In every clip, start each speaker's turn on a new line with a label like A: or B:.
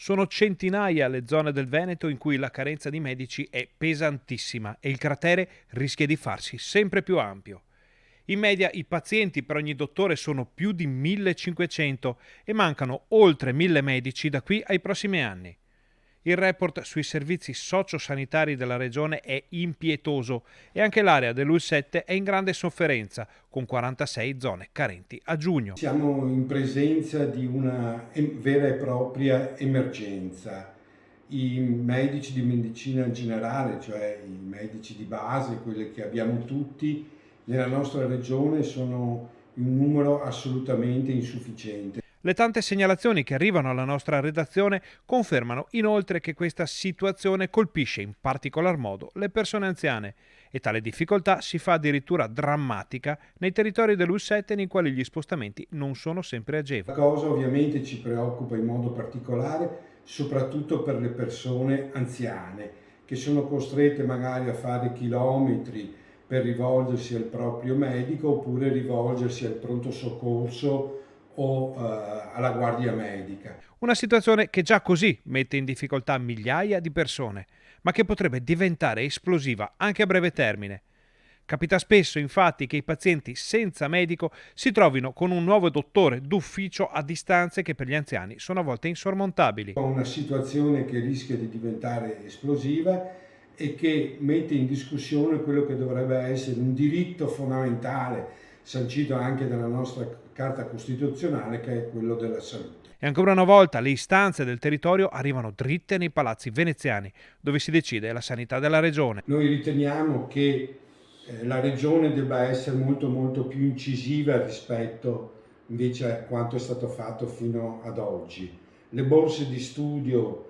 A: Sono centinaia le zone del Veneto in cui la carenza di medici è pesantissima e il cratere rischia di farsi sempre più ampio. In media i pazienti per ogni dottore sono più di 1500 e mancano oltre 1000 medici da qui ai prossimi anni. Il report sui servizi sociosanitari della regione è impietoso e anche l'area dell'Ul7 è in grande sofferenza, con 46 zone carenti a giugno.
B: Siamo in presenza di una vera e propria emergenza. I medici di medicina generale, cioè i medici di base, quelli che abbiamo tutti, nella nostra regione sono in numero assolutamente insufficiente.
A: Le tante segnalazioni che arrivano alla nostra redazione confermano inoltre che questa situazione colpisce in particolar modo le persone anziane e tale difficoltà si fa addirittura drammatica nei territori dell'U7 nei quali gli spostamenti non sono sempre
B: La
A: agevoli.
B: cosa ovviamente ci preoccupa in modo particolare, soprattutto per le persone anziane, che sono costrette magari a fare chilometri per rivolgersi al proprio medico oppure rivolgersi al pronto soccorso o alla guardia medica.
A: Una situazione che già così mette in difficoltà migliaia di persone, ma che potrebbe diventare esplosiva anche a breve termine. Capita spesso, infatti, che i pazienti senza medico si trovino con un nuovo dottore d'ufficio a distanze che per gli anziani sono a volte insormontabili.
B: Una situazione che rischia di diventare esplosiva e che mette in discussione quello che dovrebbe essere un diritto fondamentale, sancito anche dalla nostra Carta Costituzionale, che è quello della salute.
A: E ancora una volta le istanze del territorio arrivano dritte nei palazzi veneziani, dove si decide la sanità della regione.
B: Noi riteniamo che la regione debba essere molto più incisiva rispetto invece a quanto è stato fatto fino ad oggi. Le borse di studio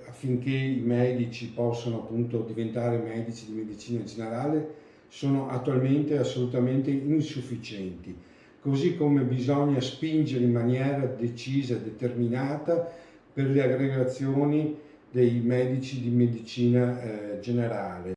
B: affinché i medici possano appunto diventare medici di medicina generale sono attualmente assolutamente insufficienti, così come bisogna spingere in maniera decisa e determinata per le aggregazioni dei medici di medicina generale.